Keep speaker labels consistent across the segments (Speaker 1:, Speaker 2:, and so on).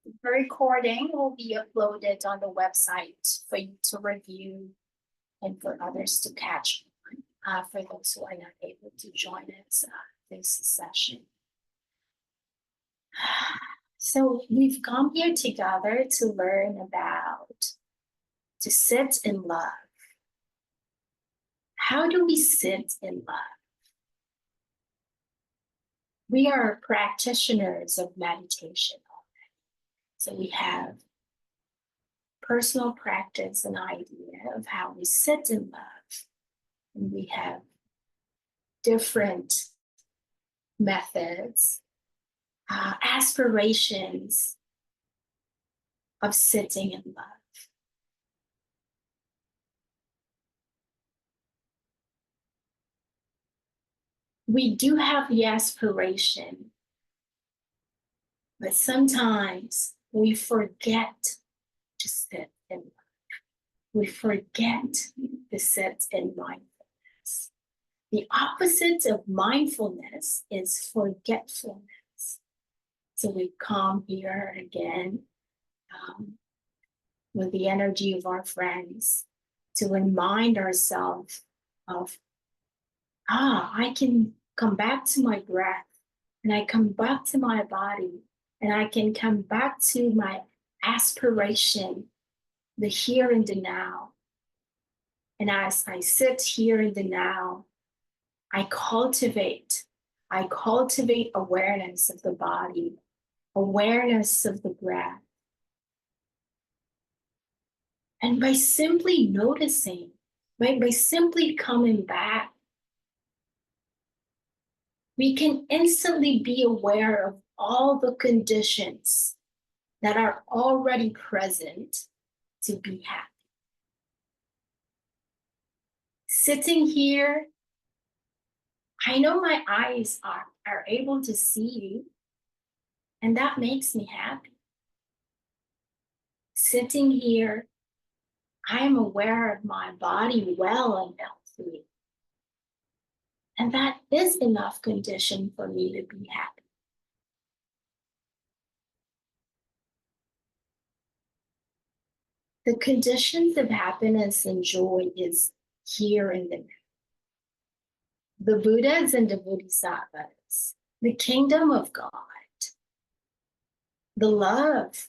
Speaker 1: The recording will be uploaded on the website for you to review and for others to catch on, for those who are not able to join us this session. So we've come here together to learn about to sit in love. How do we sit in love? We are practitioners of meditation already. So we have personal practice and idea of how we sit in love. And we have different methods, aspirations of sitting in love. We do have the aspiration, but sometimes we forget to sit in love. We forget to sit in mindfulness. The opposite of mindfulness is forgetfulness. So we come here again with the energy of our friends to remind ourselves of, I can come back to my breath, and I come back to my body, and I can come back to my aspiration, the here and the now. And as I sit here in the now, I cultivate awareness of the body, awareness of the breath. And by simply noticing, by simply coming back, we can instantly be aware of all the conditions that are already present to be happy. Sitting here, I know my eyes are able to see you, and that makes me happy. Sitting here, I am aware of my body well and healthy. And that is enough condition for me to be happy. The conditions of happiness and joy is here in the now. The Buddhas and the Bodhisattvas, the kingdom of God, the love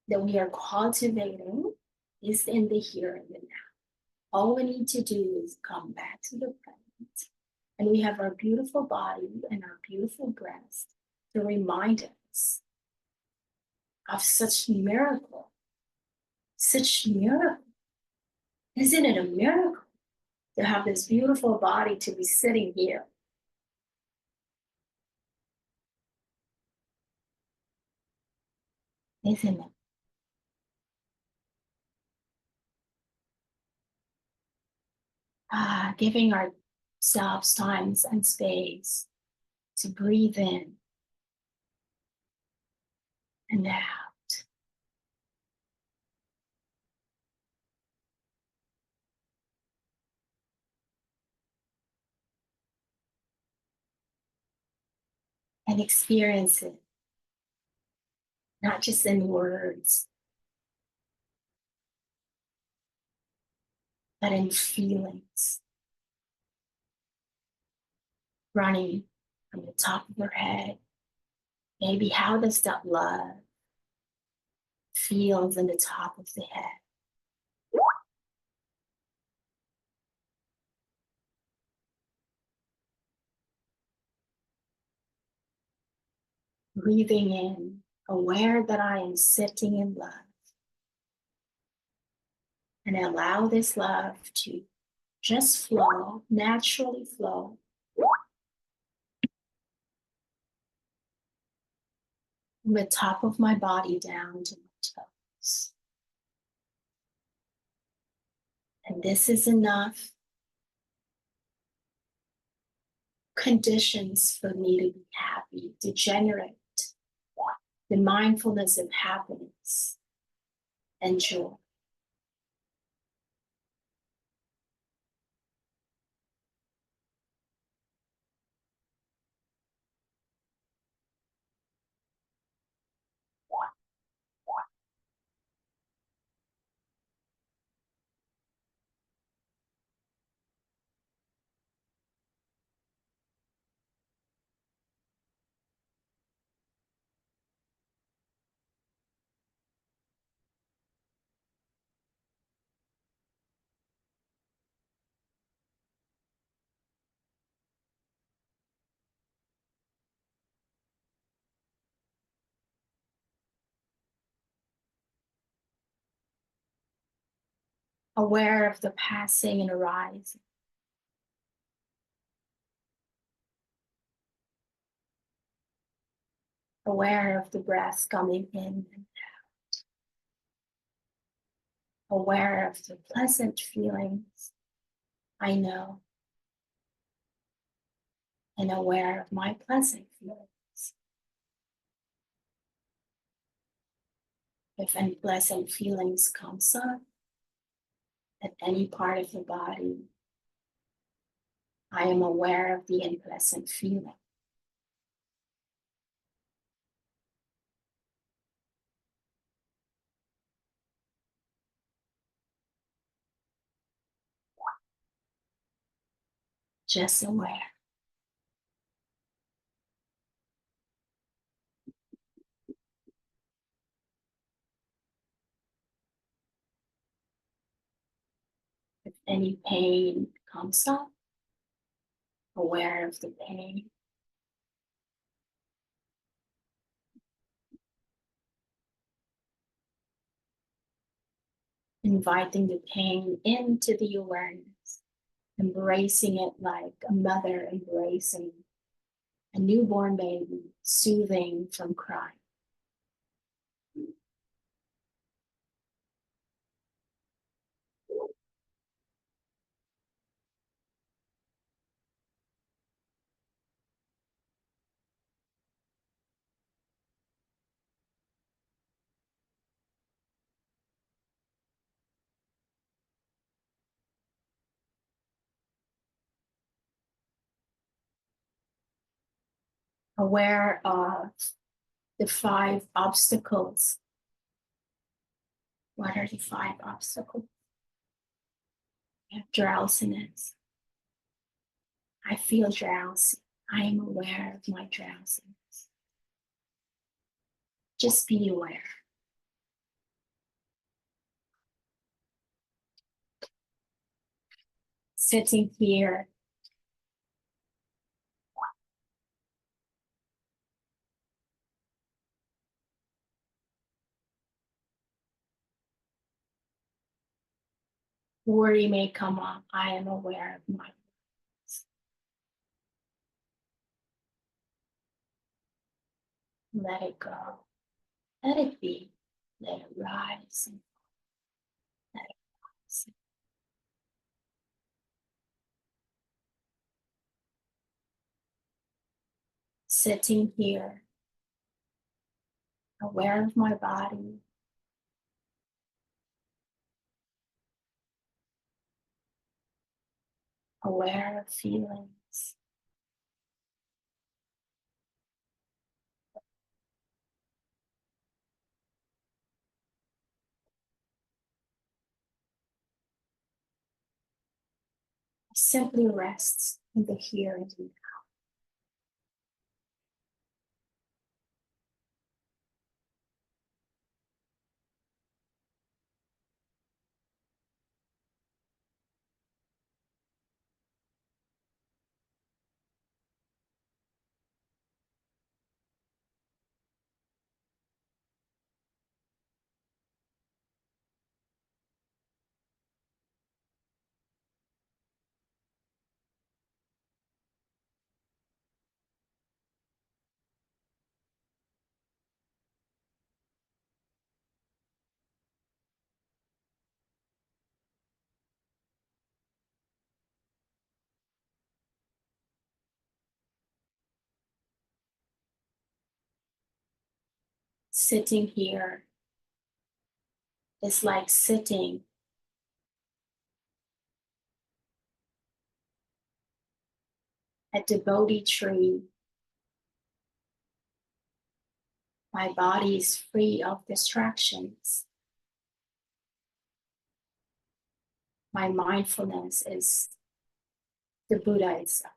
Speaker 1: that we are cultivating is in the here and the now. All we need to do is come back to the present. And we have our beautiful body and our beautiful breath to remind us of such miracle. Such miracle. Isn't it a miracle to have this beautiful body to be sitting here? Isn't it? Giving ourselves time and space to breathe in and out. And experience it, not just in words, but in feelings running from the top of your head. Maybe how does that love feels in the top of the head? Breathing in, aware that I am sitting in love. And allow this love to just flow, naturally flow. From the top of my body down to my toes. And this is enough conditions for me to be happy, to generate the mindfulness of happiness and joy. aware of the passing and arising, aware of the breath coming in, aware of the pleasant feelings I know, and aware of my pleasant feelings. If any pleasant feelings comes up at any part of the body, I am aware of the unpleasant feeling. Just aware. If any pain comes up, aware of the pain. Inviting the pain into the awareness, embracing it like a mother embracing a newborn baby, soothing from crying. Aware of the 5 obstacles. What are the 5 obstacles? We have drowsiness. I feel drowsy. I am aware of my drowsiness. Just be aware. Sitting here, worry may come up. I am aware of my worries. Let it go. Let it be. Let it rise and let it rise. Sitting here, aware of my body, aware of feelings. Simply rests in the here and now. Sitting here is like sitting at the Bodhi tree. My body is free of distractions. My mindfulness is the Buddha itself.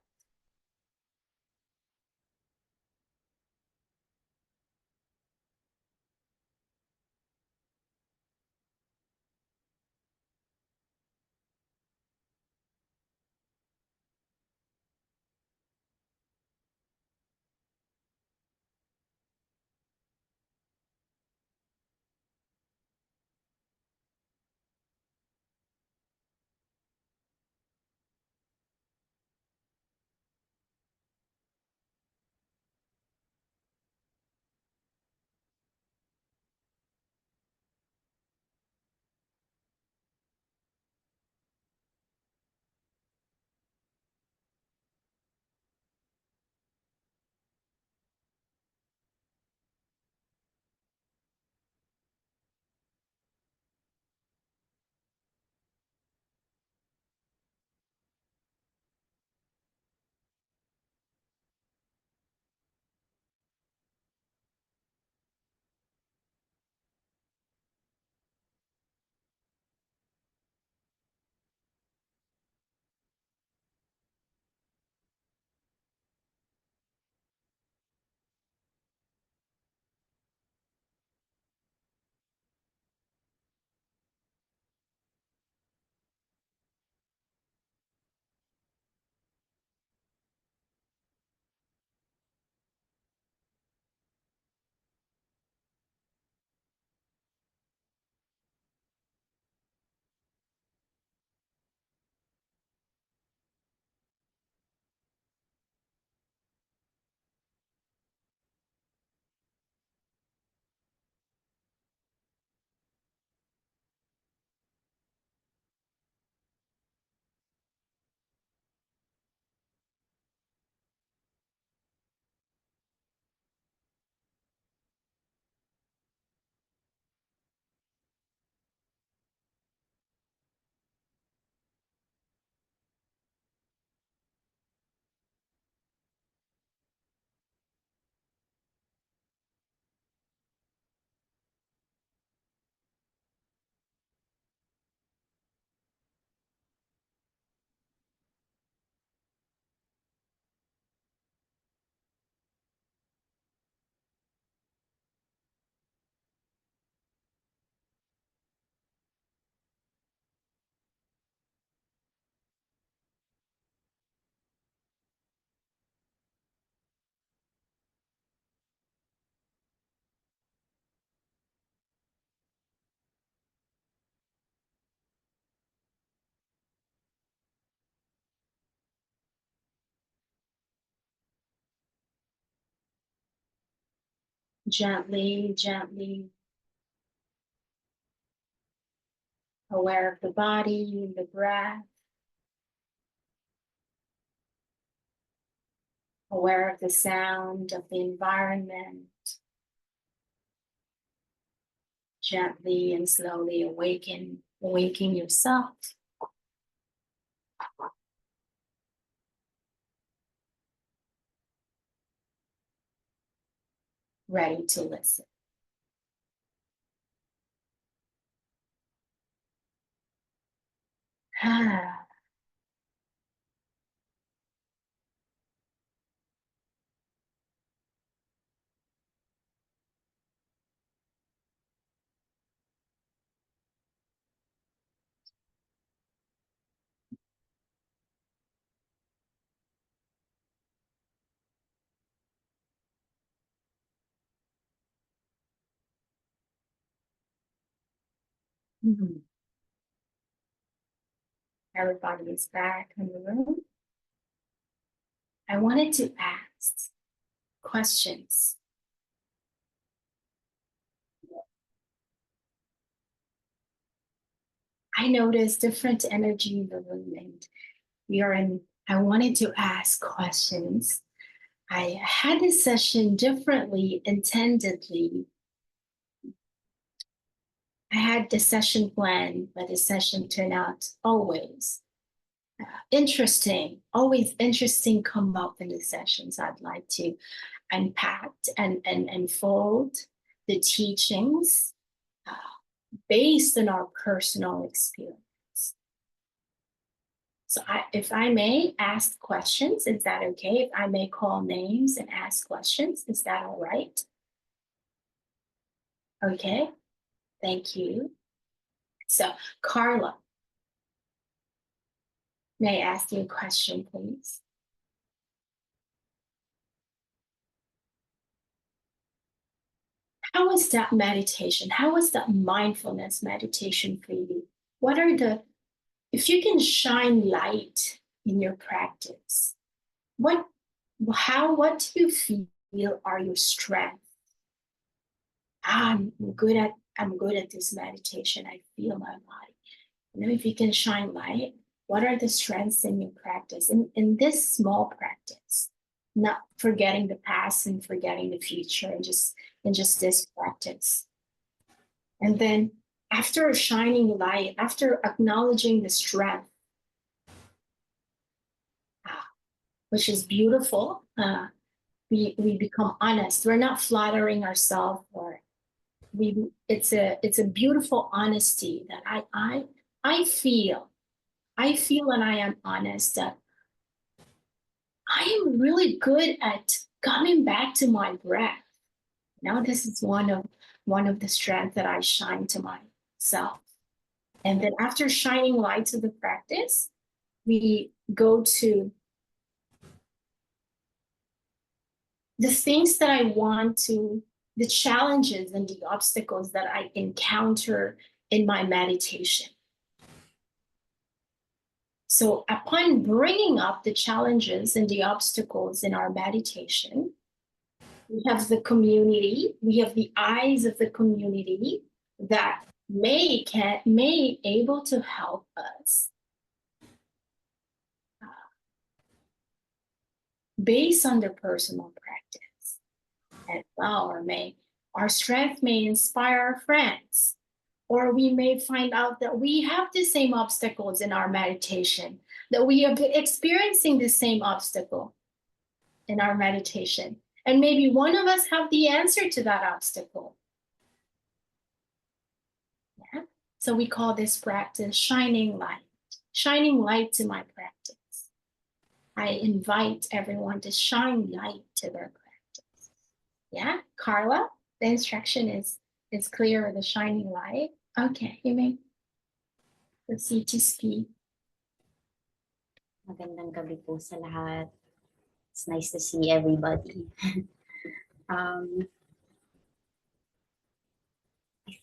Speaker 1: Gently, gently, aware of the body, the breath, aware of the sound of the environment. Gently and slowly awaken yourself. Ready to listen. Ah. Mhm. Everybody is back in the room. I wanted to ask questions. I noticed different energy in the room, and I wanted to ask questions. I had this session differently, intendedly. I had the session planned, but the session turned out always interesting. Always interesting come up in the sessions. I'd like to unpack and unfold the teachings uh, based on our personal experience. So if I may ask questions, is that okay? If I may call names and ask questions, is that all right? Okay, thank you. So Carla, may I ask you a question, please? How was that meditation? How was that mindfulness meditation for you? What are if you can shine light in your practice, what what do you feel are your strengths? I'm good at this meditation. I feel my body. If you can shine light, what are the strengths in your practice? In this small practice, not forgetting the past and forgetting the future, and just this practice. And then after shining light, after acknowledging the strength, which is beautiful, we become honest. We're not flattering ourselves, or it's a beautiful honesty that I feel. I feel, and I am honest that I am really good at coming back to my breath. Now this is one of the strengths that I shine to myself. And then after shining light to the practice, we go to the things that I want to, the challenges and the obstacles that I encounter in my meditation. So, upon bringing up the challenges and the obstacles in our meditation, we have the community, we have the eyes of the community that may able to help us based on their personal practice as well, or our strength may inspire our friends, or we may find out that we have the same obstacles in our meditation, that we are experiencing the same obstacle in our meditation, and maybe one of us have the answer to that obstacle. Yeah. So we call this practice shining light to my practice. I invite everyone to shine light to their practice. Yeah, Carla, the instruction is clear with the shining light. Okay, you may proceed to speak.
Speaker 2: Magandang gabi po sa lahat. It's nice to see everybody. I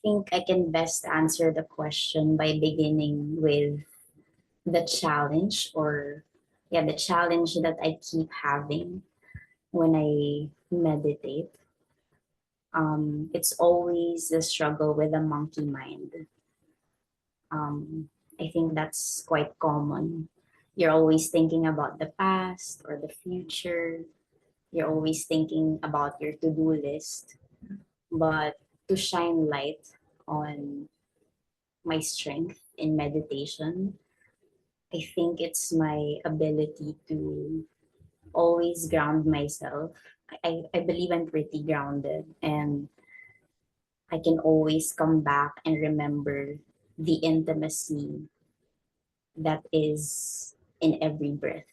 Speaker 2: think I can best answer the question by beginning with the challenge, or the challenge that I keep having when I meditate. It's always the struggle with the monkey mind. Um, I think that's quite common. You're always thinking about the past or the future. You're always thinking about your to-do list. But to shine light on my strength in meditation, I think it's my ability to always ground myself. I believe I'm pretty grounded, and I can always come back and remember the intimacy that is in every breath.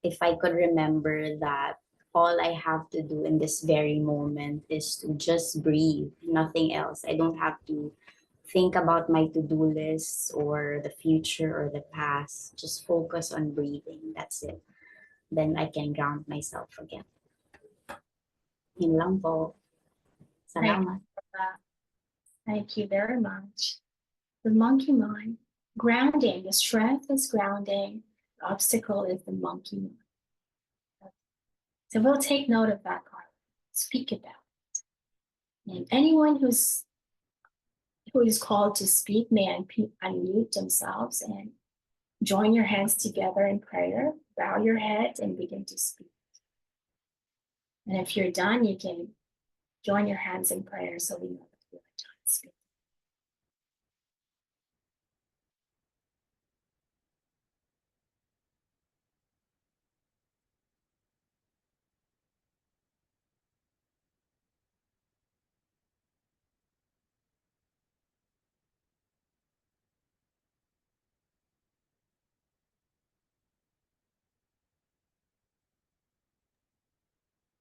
Speaker 2: If I could remember that all I have to do in this very moment is to just breathe, nothing else. I don't have to think about my to-do lists or the future or the past. Just focus on breathing. That's it. Then I can ground myself again. Yun lang po.
Speaker 1: Thank you
Speaker 2: Salamat.
Speaker 1: for that. Thank you very much. The monkey mind, grounding, the strength is grounding, the obstacle is the monkey mind. So we'll take note of that, Carla. Speak about it. And anyone who is called to speak may unmute themselves and join your hands together in prayer, bow your head, and begin to speak. And if you're done, you can join your hands in prayer so we know that you're done speaking.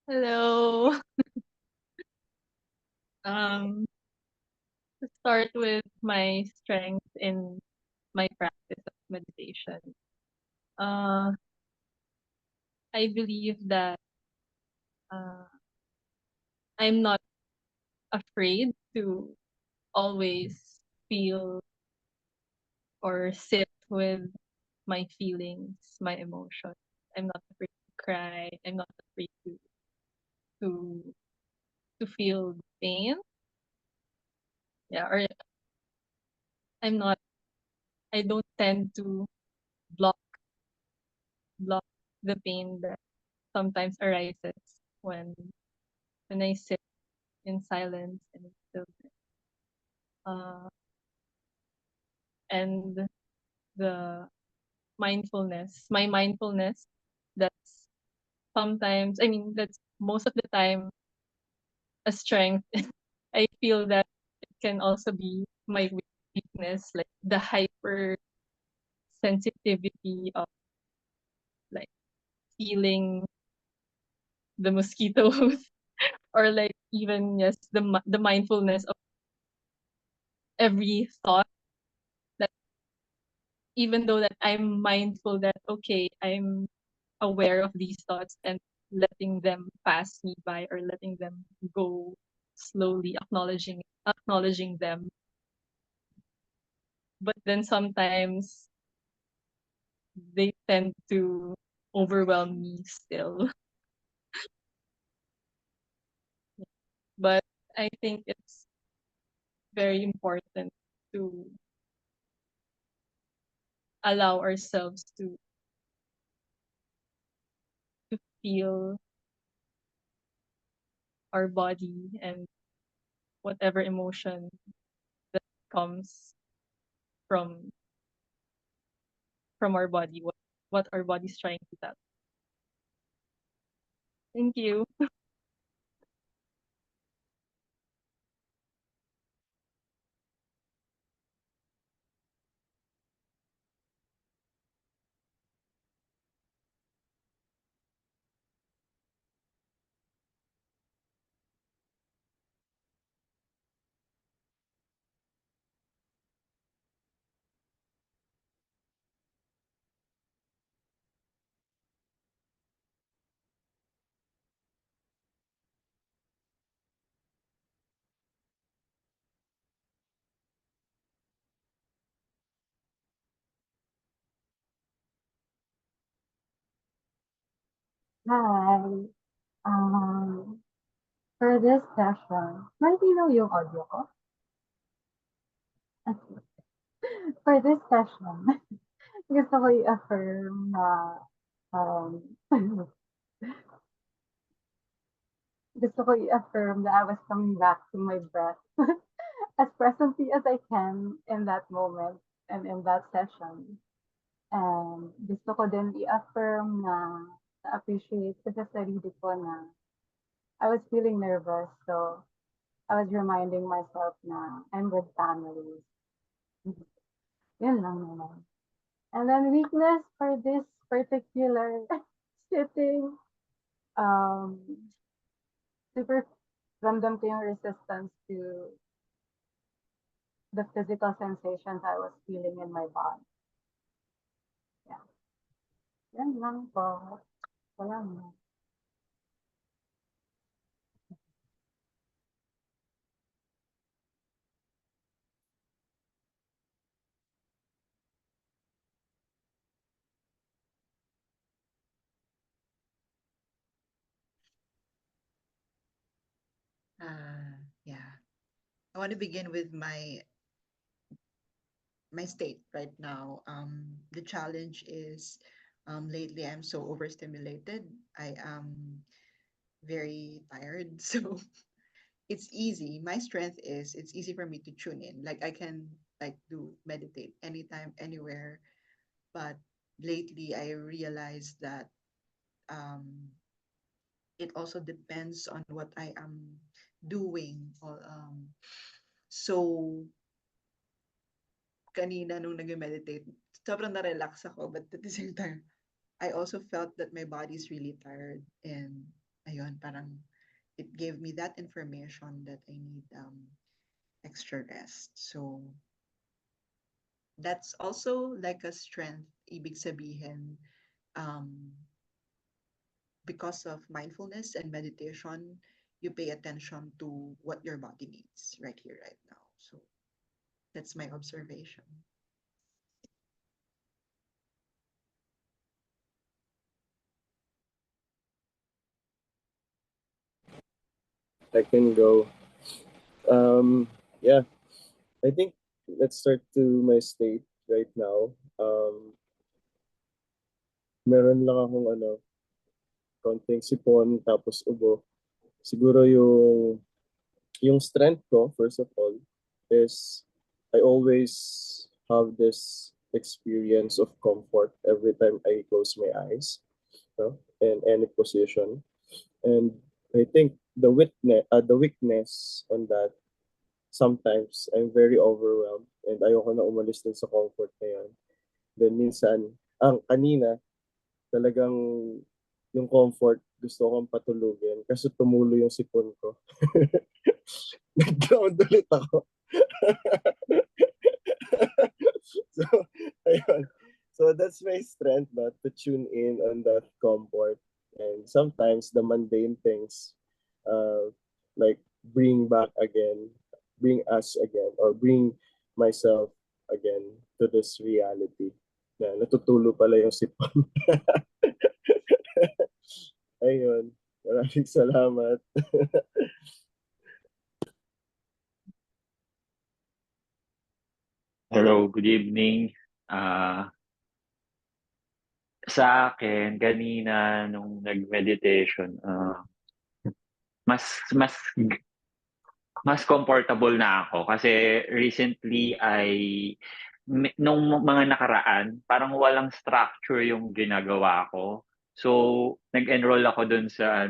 Speaker 3: Hello. Um, to start with my strength in my practice of meditation. Uh, I believe that uh, I'm not afraid to always feel or sit with my feelings, my emotions. I'm not afraid to cry. I'm not afraid to to feel pain. Yeah, or I'm not. I don't tend to block block the pain that sometimes arises when when I sit in silence and in stillness. Uh, and the my mindfulness, that's sometimes, I mean, that's most of the time a strength. I feel that it can also be my weakness, like the hyper sensitivity of like feeling the mosquitoes or like even yes the mindfulness of every thought, that even though that I'm mindful that okay, I'm aware of these thoughts and letting them pass me by or letting them go slowly, acknowledging them. But then sometimes they tend to overwhelm me still. But I think it's very important to allow ourselves to feel our body and whatever emotion that comes from our body, what our body's trying to tell. Thank you.
Speaker 4: Hi. Um, For this session, malinaw yung audio ko? Okay. For this session, gusto ko i-affirm na um, gusto ko i-affirm that I was coming back to my breath as presently as I can in that moment and in that session. And gusto ko din i-affirm na na-appreciate ko sa sarili ko na I was feeling nervous. So I was reminding myself na I'm with family. Yun lang naman. And then weakness for this particular sitting, um, super ramdam ko yung resistance to the physical sensations I was feeling in my body. Yeah. Yan lang po. Wala mo.
Speaker 5: Yeah. I want to begin with my state right now. The challenge is lately I'm so overstimulated. I am very tired. So it's easy. My strength is it's easy for me to tune in. Like I can like do meditate anytime, anywhere. But lately I realized that um it also depends on what I am doing. So kanina nung nag-meditate, sobrang na-relax ako. But at the same time, I also felt that my body is really tired. And ayun, parang it gave me that information that I need extra rest. So that's also like a strength, ibig sabihin, um, because of mindfulness and meditation, you pay attention to what your body needs right here, right now. So that's my observation.
Speaker 6: I can go. Yeah, I think let's start to my state right now. Meron lang akong konting sipon tapos ubo. Siguro yung strength ko, first of all, is I always have this experience of comfort every time I close my eyes, no? In any position. And I think the weakness on that, sometimes I'm very overwhelmed and ayoko na umalis din sa comfort na yun. Then minsan, kanina, talagang yung comfort, gusto kong patulugin kasi tumulo yung sipon ko. Nag-ground ulit ako. So, ayun. So that's my strength, not to tune in on that comfort. And sometimes the mundane things, uh, like bring us again, or bring myself again to this reality. Na natutulo pala yung sipon. Ayun. Maraming salamat.
Speaker 7: Hello, good evening. Sa akin, kanina nung nag-meditation, mas mas mas comfortable na ako kasi recently nung mga nakaraan, parang walang structure yung ginagawa ko. So, nag-enroll ako dun sa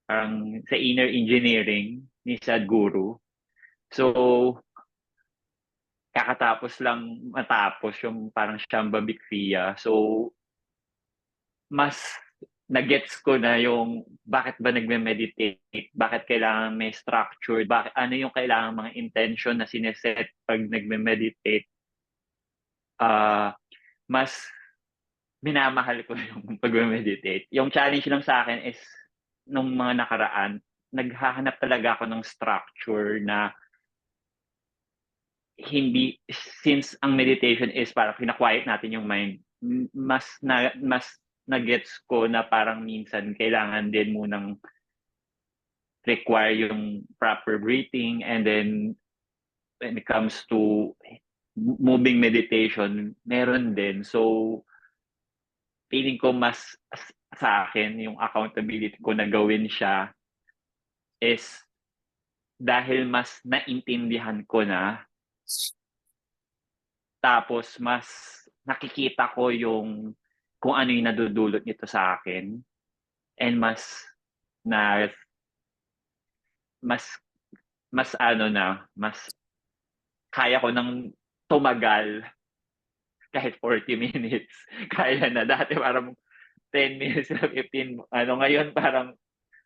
Speaker 7: parang sa inner engineering ni Sadhguru. So, kakatapos lang matapos yung parang Shambhavi Kriya. So, mas nagets ko na yung bakit ba nagme-meditate, bakit kailangan may structure, bakit ano yung kailangan mga intention na sineset pag nagme-meditate. Mas minamahal ko yung pagme-meditate. Yung challenge lang sa akin is nung mga nakaraan, naghahanap talaga ako ng structure na hindi, since ang meditation is parang kina-quiet natin yung mind, mas na gets ko na parang minsan kailangan din munang require yung proper breathing, and then when it comes to moving meditation, meron din. So, feeling ko mas sa akin, yung accountability ko na gawin siya is dahil mas naintindihan ko na, tapos mas nakikita ko yung kung ano yung nadudulot nito sa akin, and na mas mas kaya ko ng tumagal kahit 40 minutes. Kaya na. Dati parang 10 minutes na 15, ngayon parang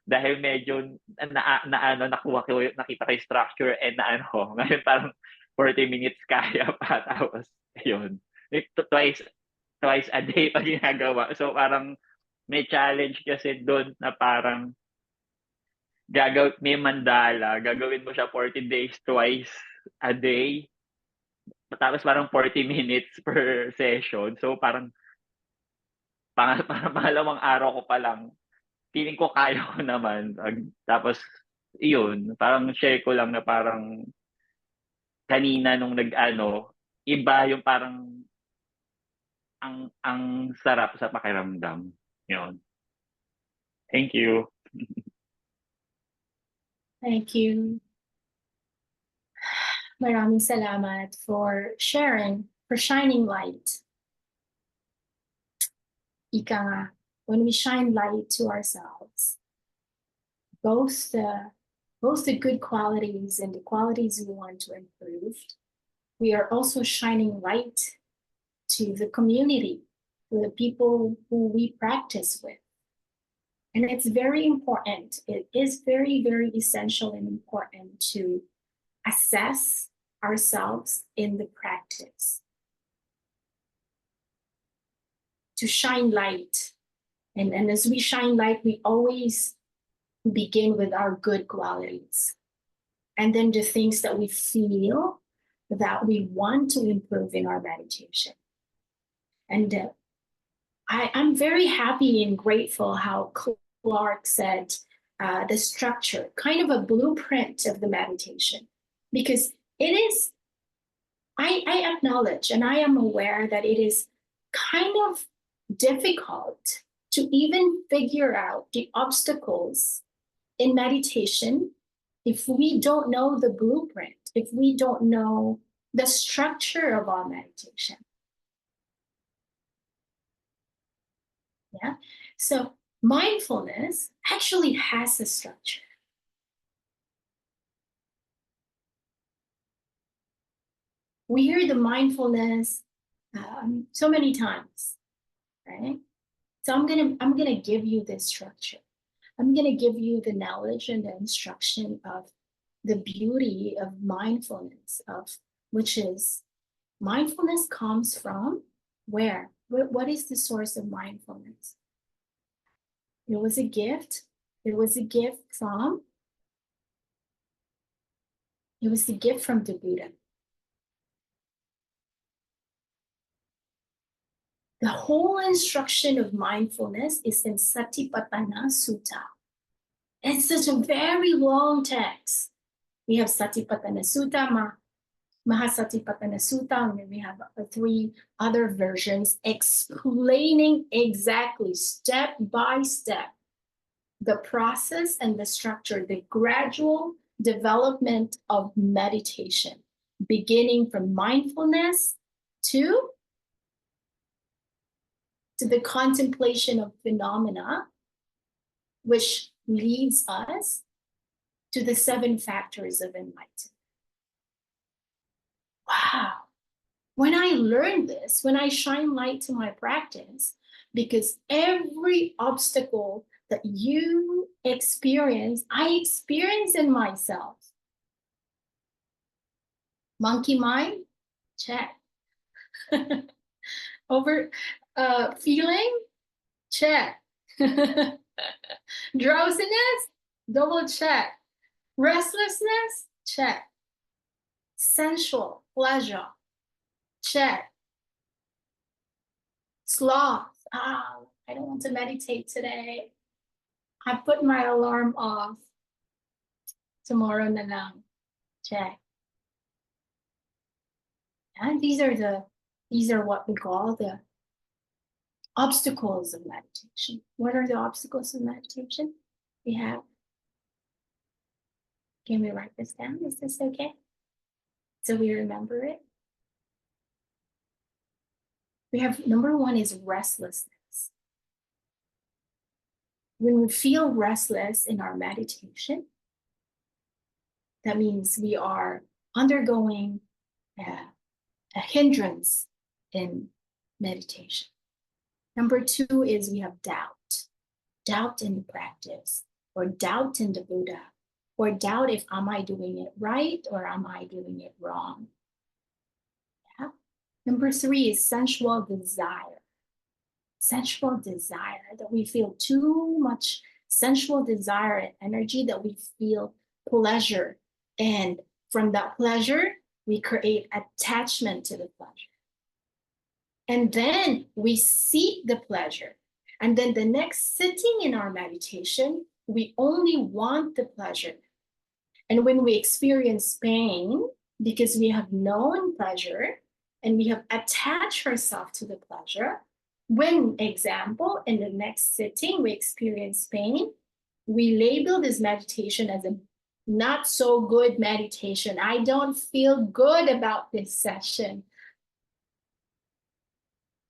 Speaker 7: dahil medyo nakuha ko, nakita ko yung structure, and ngayon parang 40 minutes kaya pa. Tapos, yun. Twice a day pa ginagawa. So parang may challenge kasi doon na parang may mandala, gagawin mo siya 40 days, twice a day. Tapos parang 40 minutes per session. So parang pangalawang araw ko pa lang, feeling ko kaya ko naman. Tapos, iyon, parang share ko lang na parang kanina nung iba yung parang ang sarap sa pakiramdam. Yun. Thank you.
Speaker 1: Thank you. Maraming salamat for sharing, for shining light. Ika nga, when we shine light to ourselves, both the good qualities and the qualities we want to improve, we are also shining light to the community, to the people who we practice with. And it's very important. It is very, very essential and important to assess ourselves in the practice, to shine light. And as we shine light, we always begin with our good qualities. And then the things that we feel that we want to improve in our meditation. And I'm very happy and grateful how Clark said the structure, kind of a blueprint of the meditation, because it is, I acknowledge and I am aware that it is kind of difficult to even figure out the obstacles in meditation if we don't know the blueprint, if we don't know the structure of our meditation. Yeah. So mindfulness actually has a structure. We hear the mindfulness so many times, right? So I'm gonna give you this structure. I'm gonna give you the knowledge and the instruction of the beauty of mindfulness, which is mindfulness comes from where? What is the source of mindfulness? It was a gift. It was a gift from the Buddha. The whole instruction of mindfulness is in Satipatthana Sutta. It's such a very long text. We have Satipatthana Sutta, Mahasatipatthana Sutta, and then we have 3 other versions explaining exactly step by step the process and the structure, the gradual development of meditation, beginning from mindfulness to the contemplation of phenomena, which leads us to the 7 factors of enlightenment. Wow. When I learned this, when I shine light to my practice, because every obstacle that you experience, I experience in myself. Monkey mind, check. Feeling, check. Drowsiness, double check. Restlessness, check. Sensual pleasure, check. Sloth, I don't want to meditate today. I put my alarm off. Tomorrow na lang. Check. And these are what we call the obstacles of meditation. What are the obstacles of meditation? We have, can we write this down? Is this okay? So we remember it. We have number one is restlessness. When we feel restless in our meditation, that means we are undergoing a hindrance in meditation. Number two is we have doubt in the practice, or doubt in the Buddha, or doubt if am I doing it right or am I doing it wrong. Yeah. Number three is sensual desire. Sensual desire, that we feel too much sensual desire and energy, that we feel pleasure. And from that pleasure, we create attachment to the pleasure. And then we seek the pleasure. And then the next sitting in our meditation, we only want the pleasure. And when we experience pain, because we have known pleasure and we have attached ourselves to the pleasure, when, example, in the next sitting, we experience pain, we label this meditation as a not so good meditation. I don't feel good about this session.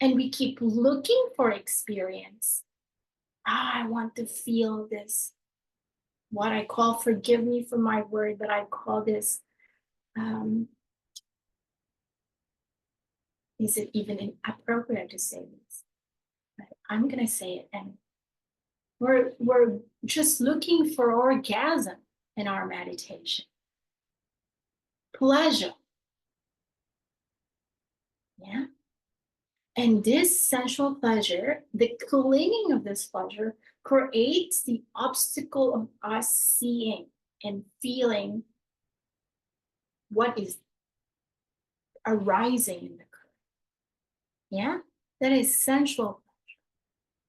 Speaker 1: And we keep looking for experience. I want to feel this, what I call, forgive me for my word, but I call this, is it even inappropriate to say this? But I'm gonna say it, and we're just looking for orgasm in our meditation. Pleasure. Yeah. And this sensual pleasure, the clinging of this pleasure, creates the obstacle of us seeing and feeling what is arising in the current. Yeah, that is sensual pleasure.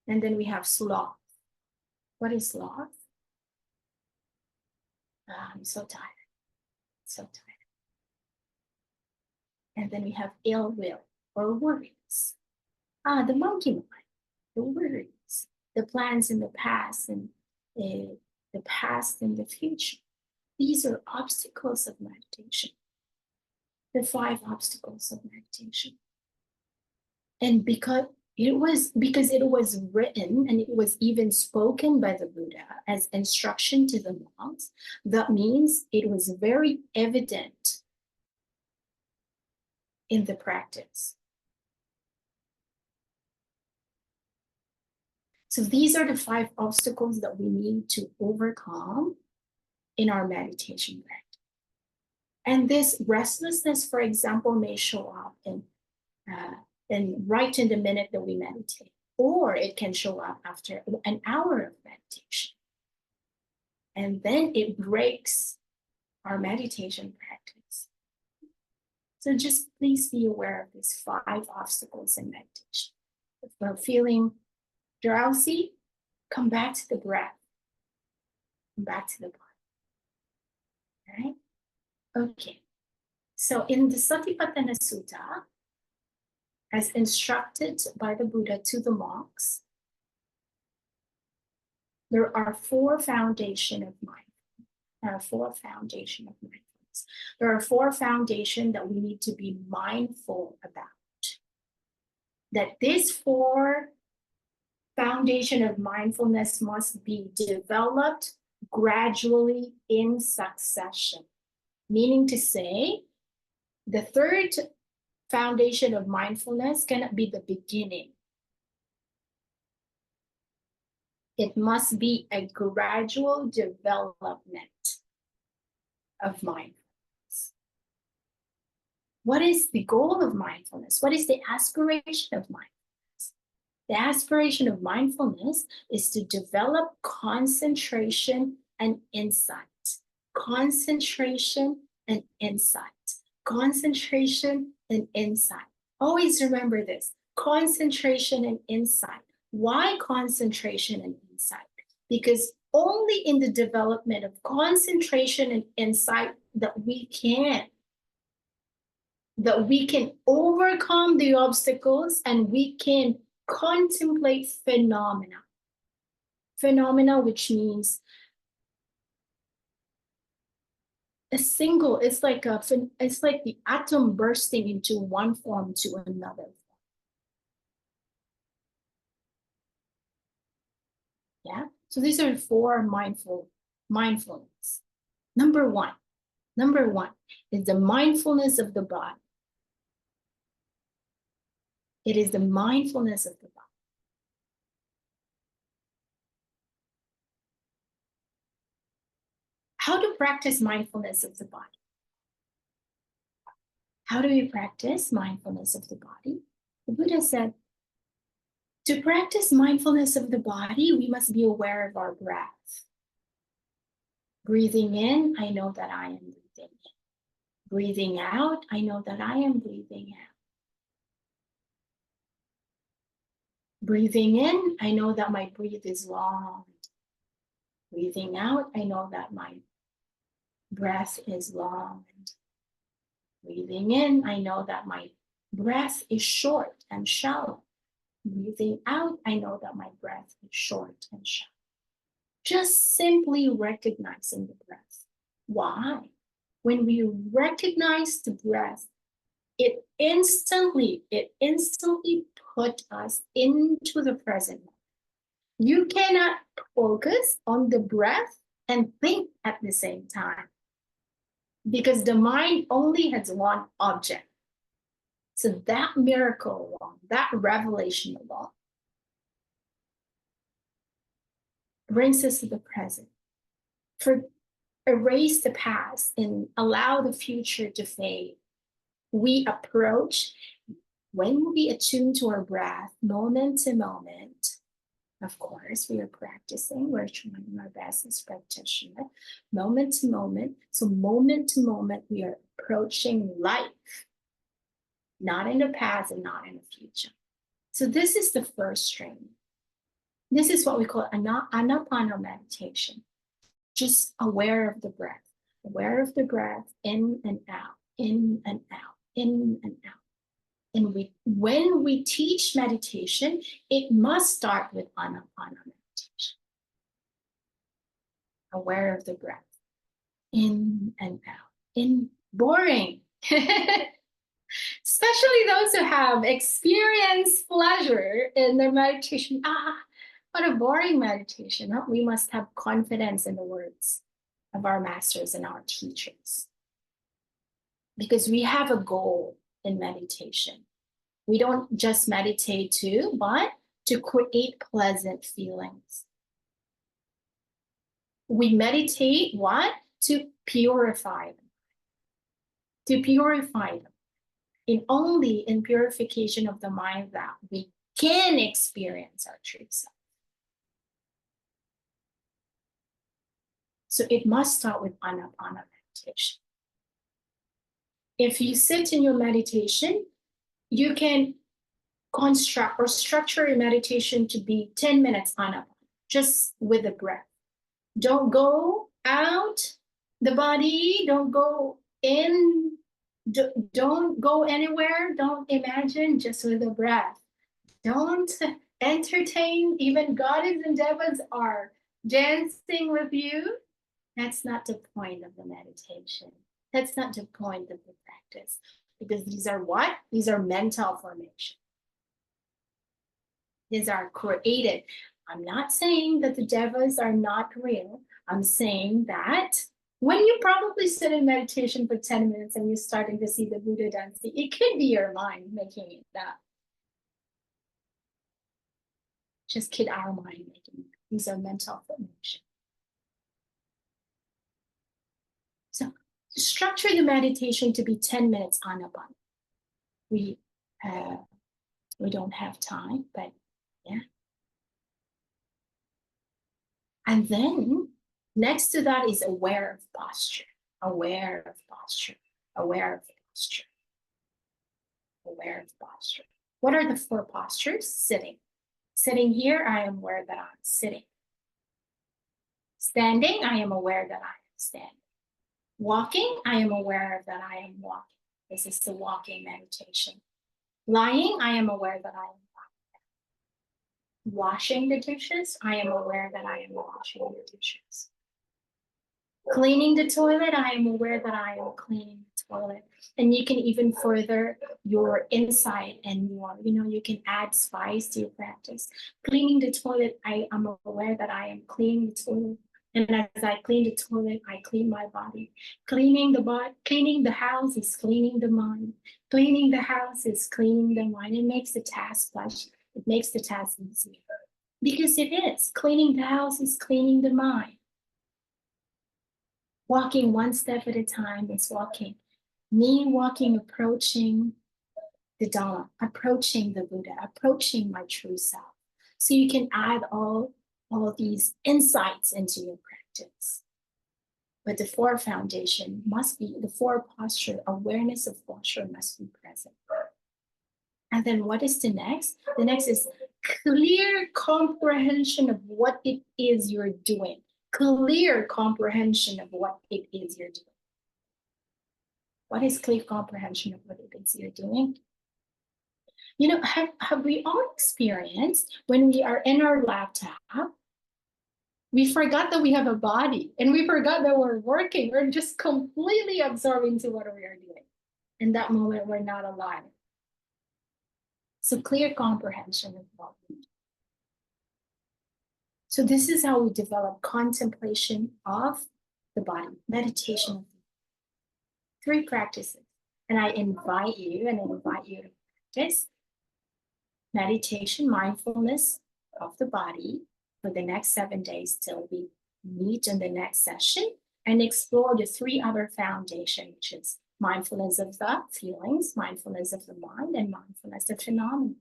Speaker 1: And then we have sloth. What is sloth? I'm so tired, so tired. And then we have ill will or worries. The monkey mind, the worries, the plans in the past and the past and the future. These are obstacles of meditation. The 5 obstacles of meditation. And because it was written and it was even spoken by the Buddha as instruction to the monks, that means it was very evident in the practice. So these are the 5 obstacles that we need to overcome in our meditation practice. And this restlessness, for example, may show up in right in the minute that we meditate, or it can show up after an hour of meditation. And then it breaks our meditation practice. So just please be aware of these 5 obstacles in meditation. If we're feeling drowsy, come back to the breath. Come back to the body. All right? Okay. So in the Satipatthana Sutta, as instructed by the Buddha to the monks, there are 4 foundations of mindfulness. There are 4 foundations of mindfulness. There are 4 foundations that we need to be mindful about. That this 4 foundation of mindfulness must be developed gradually in succession. Meaning to say, the 3rd foundation of mindfulness cannot be the beginning. It must be a gradual development of mindfulness. What is the goal of mindfulness? What is the aspiration of mindfulness? The aspiration of mindfulness is to develop concentration and insight. Concentration and insight. Concentration and insight. Always remember this, concentration and insight. Why concentration and insight? Because only in the development of concentration and insight that we can overcome the obstacles and we can contemplate phenomena. Phenomena, which means it's like the atom bursting into one form to another. Yeah. So these are 4 mindfulness. Number one is the mindfulness of the body. It is the mindfulness of the body. How to practice mindfulness of the body? How do we practice mindfulness of the body? The Buddha said, to practice mindfulness of the body, we must be aware of our breath. Breathing in, I know that I am breathing in. Breathing out, I know that I am breathing out. Breathing in, I know that my breath is long. Breathing out, I know that my breath is long. Breathing in, I know that my breath is short and shallow. Breathing out, I know that my breath is short and shallow. Just simply recognizing the breath. Why? When we recognize the breath, it instantly put us into the present moment. You cannot focus on the breath and think at the same time because the mind only has one object. So that miracle alone, that revelation alone, brings us to the present. Erase the past and allow the future to fade. We approach, when we attune to our breath, moment to moment. Of course, we are practicing, we're trying our best as practitioner, moment to moment. So moment to moment, we are approaching life, not in the past and not in the future. So this is the first training. This is what we call anapana meditation. Just aware of the breath in and out, in and out, in and out. And when we teach meditation, it must start with anapana meditation. Aware of the breath, in and out. In boring. Especially those who have experienced pleasure in their meditation. What a boring meditation. Huh? We must have confidence in the words of our masters and our teachers. Because we have a goal in meditation. We don't just meditate but to create pleasant feelings. We meditate what? To purify them. To purify them. Only in purification of the mind that we can experience our true self. So it must start with anapana meditation. If you sit in your meditation, you can construct or structure your meditation to be 10 minutes anapana, just with the breath. Don't go out the body, don't go in, don't go anywhere, don't imagine, just with the breath. Don't entertain, even goddess and devas are dancing with you. That's not the point of the meditation. That's not the point of the practice. Because these are what? These are mental formation. These are created. I'm not saying that the devas are not real. I'm saying that when you probably sit in meditation for 10 minutes and you're starting to see the Buddha dancing, it could be your mind making it up. Just kid our mind making it. These are mental formation. So structure the meditation to be 10 minutes anapana. We don't have time, but yeah. And then next to that is aware of posture, aware of posture, aware of posture, aware of posture. What are the 4 postures? Sitting. Sitting here, I am aware that I'm sitting. Standing, I am aware that I am standing. Walking, I am aware that I am walking. This is the walking meditation. Lying, I am aware that I am lying. Washing the dishes, I am aware that I am washing the dishes. Cleaning the toilet, I am aware that I am cleaning the toilet. And you can even further your insight and more, you can add spice to your practice. Cleaning the toilet, I am aware that I am cleaning the toilet. And as I clean the toilet, I clean my body. Cleaning the house is cleaning the mind. Cleaning the house is cleaning the mind. It makes the task flash. It makes the task easier. Because it is. Cleaning the house is cleaning the mind. Walking one step at a time is walking. Me walking, approaching the Dhamma, approaching the Buddha, approaching my true self. So you can add all these insights into your practice. But the four foundation must be, the four posture, awareness of posture must be present. And then what is the next? The next is clear comprehension of what it is you're doing. Clear comprehension of what it is you're doing. What is clear comprehension of what it is you're doing? Have we all experienced when we are in our laptop, we forgot that we have a body and we forgot that we're working. We're just completely absorbed into what we are doing. In that moment, we're not alive. So clear comprehension of what we do. So this is how we develop contemplation of the body, meditation of the body. 3 practices. And I invite you to practice meditation, mindfulness of the body for the next 7 days till we meet in the next session and explore the 3 other foundations, which is mindfulness of the feelings, mindfulness of the mind, and mindfulness of phenomena.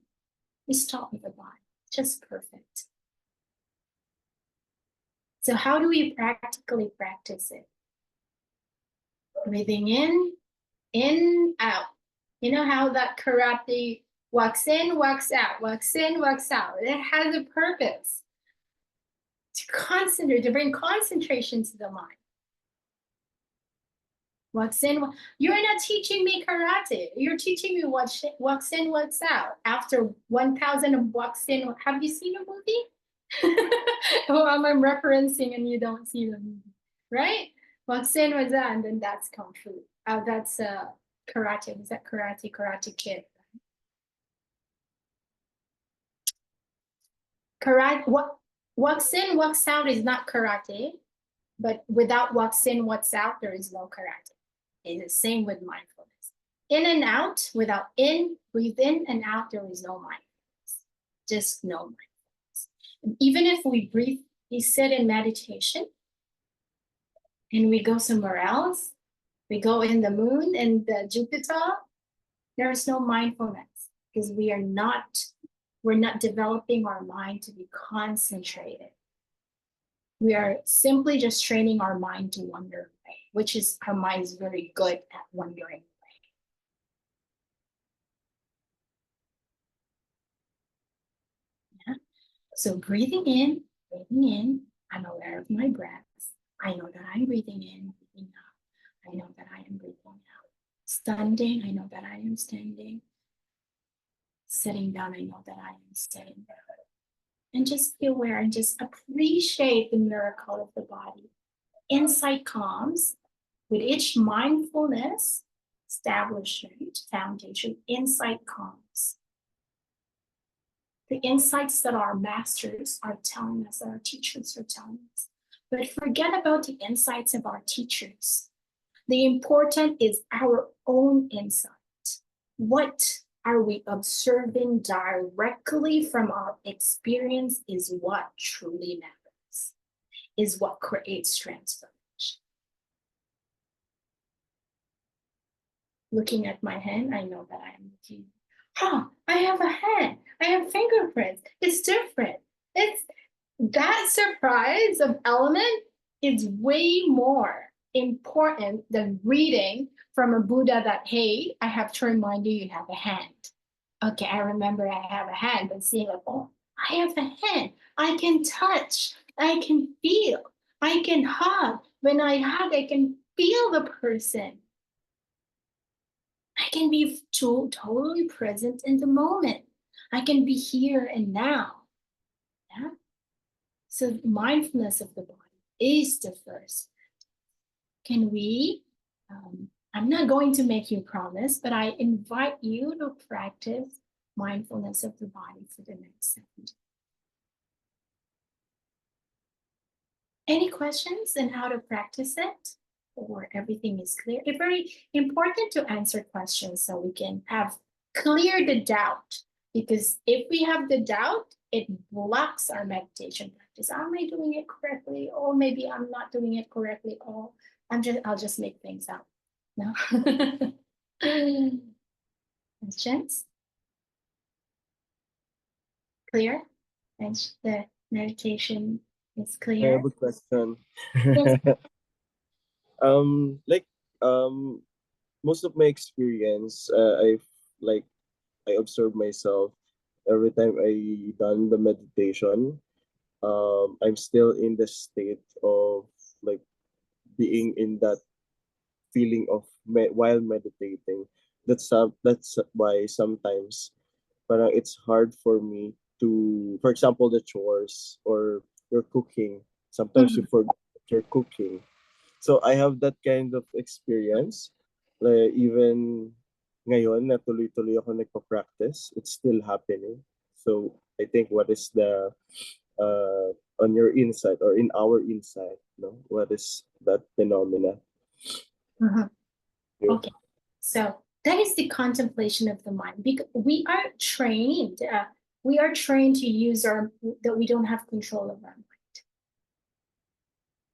Speaker 1: We start with the body, just perfect. So how do we practically practice it? Breathing in, out. You know how that karate walks in, walks out, walks in, walks out. It has a purpose to concentrate, to bring concentration to the mind. Walks in, you're not teaching me karate. You're teaching me what walks in, walks out. After 1,000 of walks in, have you seen a movie? Oh, I'm referencing and you don't see the movie, right? Walks in, walks out, and then that's Kung Fu. That's karate. Is that Karate Kid? Karate, what walks in, walks out is not karate, but without walks in, walks out, there is no karate. It's the same with mindfulness. In and out, without in, breathe in and out, there is no mindfulness. Just no mindfulness. And even if we breathe, we sit in meditation and we go somewhere else, we go in the moon and the Jupiter, there is no mindfulness because we're not developing our mind to be concentrated. We are simply just training our mind to wander away, which is our mind is very good at wandering away. Yeah. So breathing in, I'm aware of my breaths. I know that I'm breathing in, breathing out. I know that I am breathing out. Standing, I know that I am standing. Sitting down, I know that I am sitting down. And just be aware and just appreciate the miracle of the body. Insight comes with each mindfulness establishment foundation. Insight comes. The insights that our masters are telling us, that our teachers are telling us. But forget about the insights of our teachers. The important is our own insight. What are we observing directly from our experience is what truly matters, is what creates transformation. Looking at my hand, I know that I am looking. I have a hand, I have fingerprints, it's different. It's that surprise of element is way more important than reading from a Buddha that, hey, I have to remind you, you have a hand. Okay, I remember I have a hand, but seeing like, oh, I have a hand. I can touch, I can feel, I can hug. When I hug, I can feel the person. I can be totally present in the moment. I can be here and now. Yeah. So mindfulness of the body is the first. Can we? I'm not going to make you promise, but I invite you to practice mindfulness of the body for the next 7 days. Any questions on how to practice it? Or everything is clear? It's very important to answer questions so we can have clear the doubt. Because if we have the doubt, it blocks our meditation practice. Am I doing it correctly? Or maybe I'm not doing it correctly. Or I'll just make things up. No. Questions? Clear? And the meditation is
Speaker 6: I
Speaker 1: clear.
Speaker 6: have a question.
Speaker 1: Yes.
Speaker 6: Like most of my experience, I observe myself every time I done the meditation. I'm still in the state of like being in that feeling of while meditating. That's why sometimes parang it's hard for me to, for example, the chores or you're cooking. Sometimes you
Speaker 1: Mhm.
Speaker 6: forget that you're cooking. So I have that kind of experience. Like even ngayon na tuloy-tuloy ako nagpa-practice, it's still happening. So I think what is the on your insight or in our insight, no? What is that phenomena?
Speaker 1: Mhm.
Speaker 6: Yeah.
Speaker 1: Okay, so that is the contemplation of the mind. Because we are trained to use that we don't have control of our mind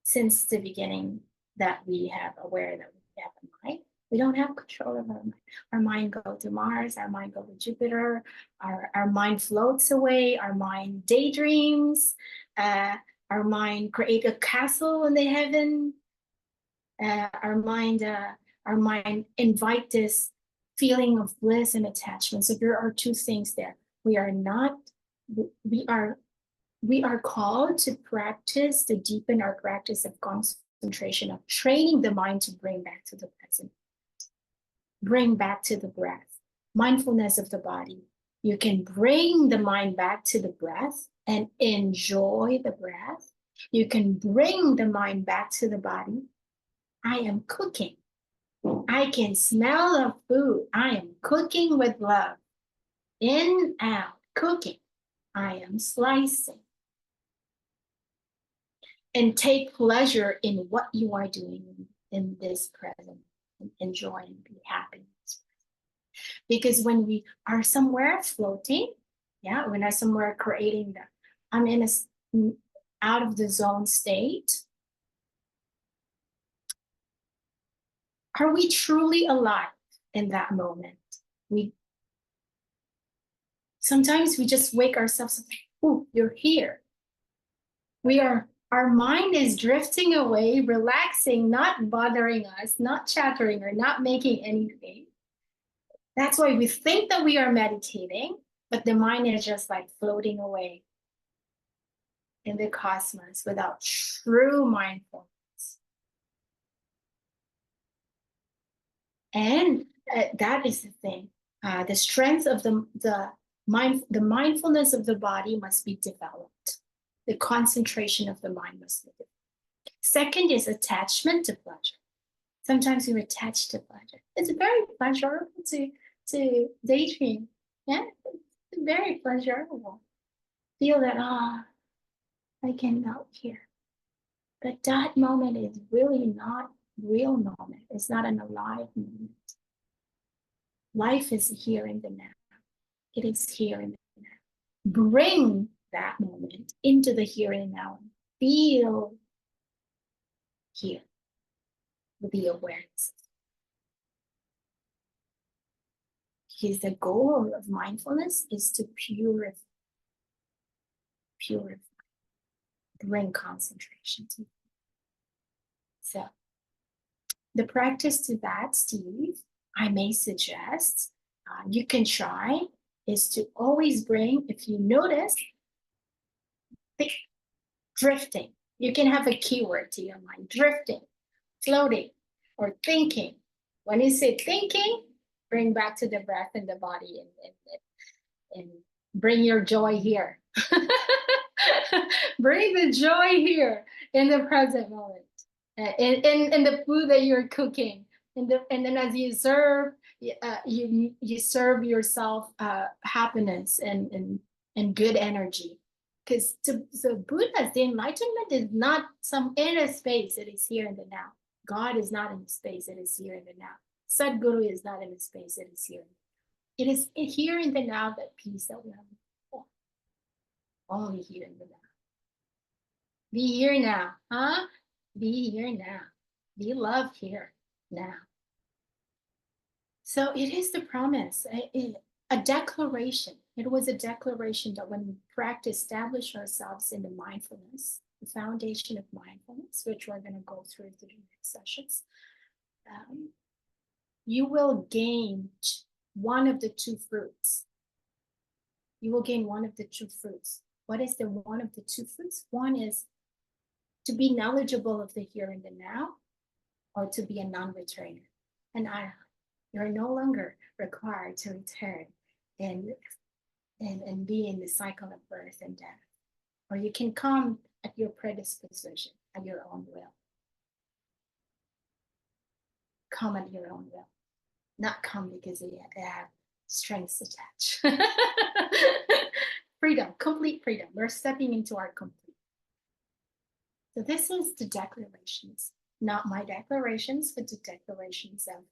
Speaker 1: since the beginning, that we have aware that we have a mind. We don't have control of our mind. Our mind goes to Mars, our mind goes to Jupiter, our mind floats away, our mind daydreams, our mind create a castle in the heaven, our mind invite this feeling of bliss and attachment. So there are two things there. We are called to practice, to deepen our practice of concentration, of training the mind to bring back to the present, bring back to the breath, mindfulness of the body. You can bring the mind back to the breath and enjoy the breath. You can bring the mind back to the body. I am cooking. I can smell the food. I am cooking with love. In, out, cooking. I am slicing. And take pleasure in what you are doing in this present. And enjoy and be happy. Because when we are somewhere floating, yeah, when I'm somewhere creating that, I'm in a out of the zone state. Are we truly alive in that moment? Sometimes we just wake ourselves up, oh, you're here. Our mind is drifting away, relaxing, not bothering us, not chattering or not making anything. That's why we think that we are meditating, but the mind is just like floating away in the cosmos without true mindfulness. And that is the thing. The strength of the mindfulness of the body must be developed. The concentration of the mind must be developed. Second is attachment to pleasure. Sometimes we're attached to pleasure. It's very pleasurable to daydream. Yeah, it's very pleasurable. Feel that, I can melt here. But that moment is really not real moment. It's not an alive moment. Life is here in the now. It is here in the now. Bring that moment into the here and now. Feel here with the awareness. Because the goal of mindfulness is to purify, bring concentration to it. So the practice to that, Steve, I may suggest you can try is to always bring, if you notice, drifting, You can have a keyword to your mind: drifting, floating, or thinking. When you say thinking, bring back to the breath and the body, and bring your joy here. Bring the joy here in the present moment, in the food that you're cooking, and then as you serve, you serve yourself happiness and good energy. Because so Buddha's, the enlightenment is not some inner space, it is here in the now. God is not in the space, it is here in the now. Sadguru is not in the space, it is here. It is here in the now, that peace that we have before. Only here in the now. Be here now, huh? Be here now. Be loved here now. So it is the promise, a declaration. It was a declaration that when we practice, establish ourselves in the mindfulness, the foundation of mindfulness, which we're going to go through the next sessions, you will gain one of the two fruits. You will gain one of the two fruits. What is the one of the two fruits? One is to be knowledgeable of the here and the now, or to be a non-returner, an arhat. You're no longer required to return and be in the cycle of birth and death. Or you can come at your predisposition, at your own will. Come at your own will. Not come because they have strings attached. Freedom, complete freedom. We're stepping into our complete. So this is the declarations, not my declarations, but the declarations of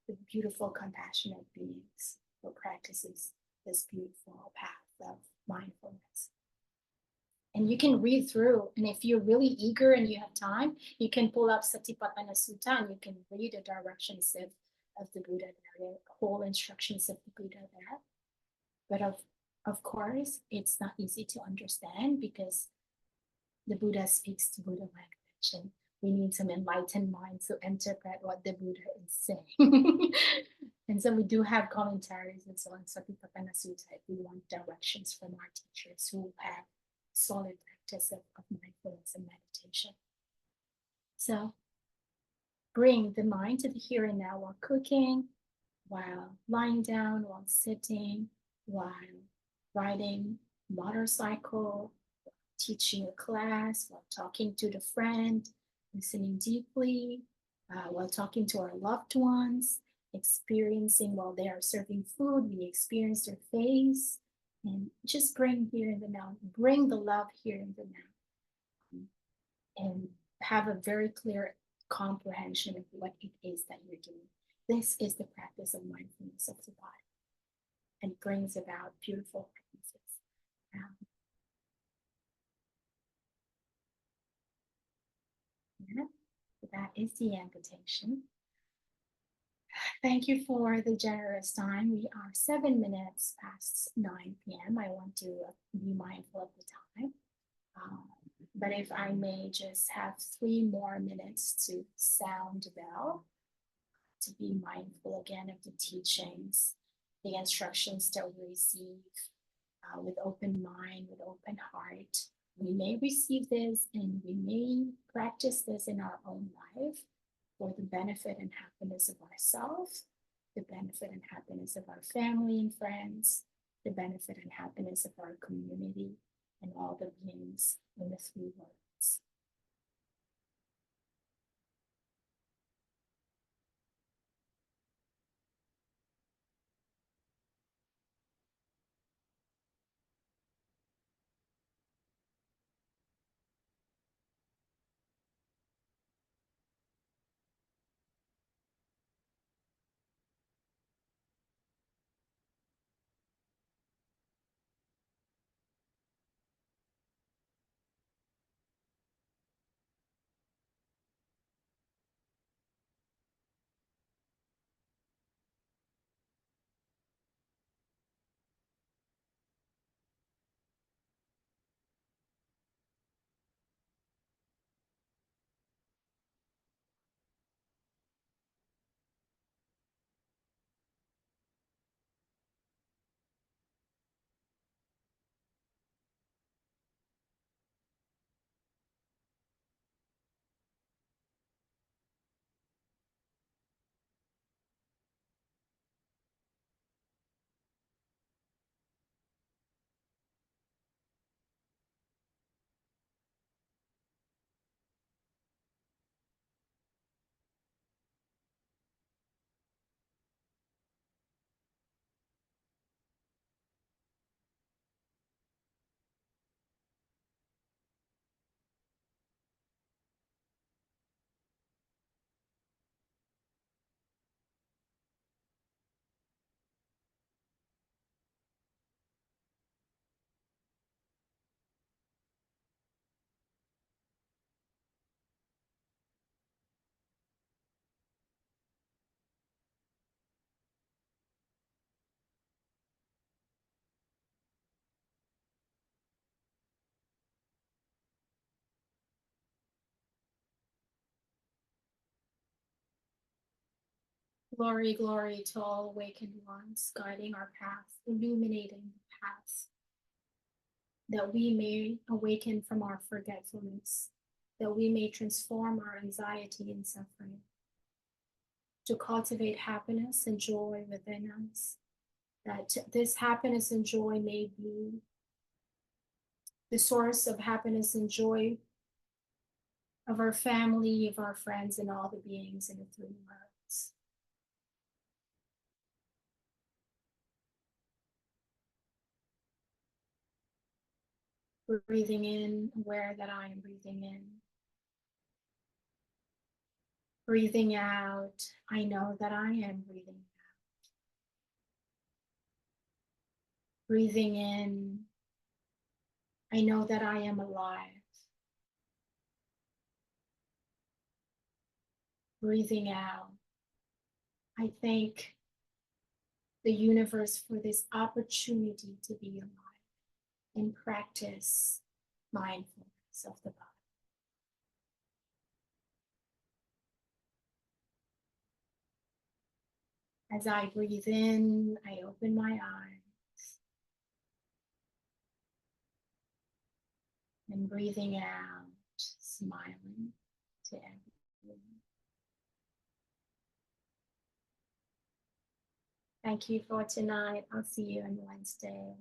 Speaker 1: the beautiful, compassionate beings who practices this beautiful path of mindfulness. And you can read through, and if you're really eager and you have time, you can pull up Satipatthana Sutta and you can read the directions of the Buddha there, the whole instructions of the Buddha there. But of course, it's not easy to understand because the Buddha speaks to Buddha language, and we need some enlightened minds to interpret what the Buddha is saying. And so we do have commentaries and so on, Satipatthana Sutta, if we want directions from our teachers who have solid practice of mindfulness and meditation. So bring the mind to the here and now while cooking, while lying down, while sitting, while riding motorcycle, teaching a class, while talking to the friend, listening deeply, while talking to our loved ones, experiencing while they are serving food, we experience their face, and just bring here in the now, bring the love here in the now, and have a very clear comprehension of what it is that you're doing. This is the practice of mindfulness of the body, and brings about beautiful practices. Yeah, that is the invitation. Thank you for the generous time. We are 7 minutes past 9 p.m. I want to be mindful of the time. But if I may just have 3 more minutes to sound the bell, to be mindful again of the teachings, the instructions that we receive with open mind, with open heart. We may receive this and we may practice this in our own life for the benefit and happiness of ourselves, the benefit and happiness of our family and friends, the benefit and happiness of our community, and all the beings in the 3 worlds. Glory, glory to all awakened ones, guiding our path, illuminating the path, that we may awaken from our forgetfulness, that we may transform our anxiety and suffering, to cultivate happiness and joy within us, that this happiness and joy may be the source of happiness and joy of our family, of our friends, and all the beings in the three worlds. Breathing in, aware that I am breathing in. Breathing out, I know that I am breathing out. Breathing in, I know that I am alive. Breathing out, I thank the universe for this opportunity to be alive and practice mindfulness of the body. As I breathe in, I open my eyes. And breathing out, smiling to everyone. Thank you for tonight. I'll see you on Wednesday.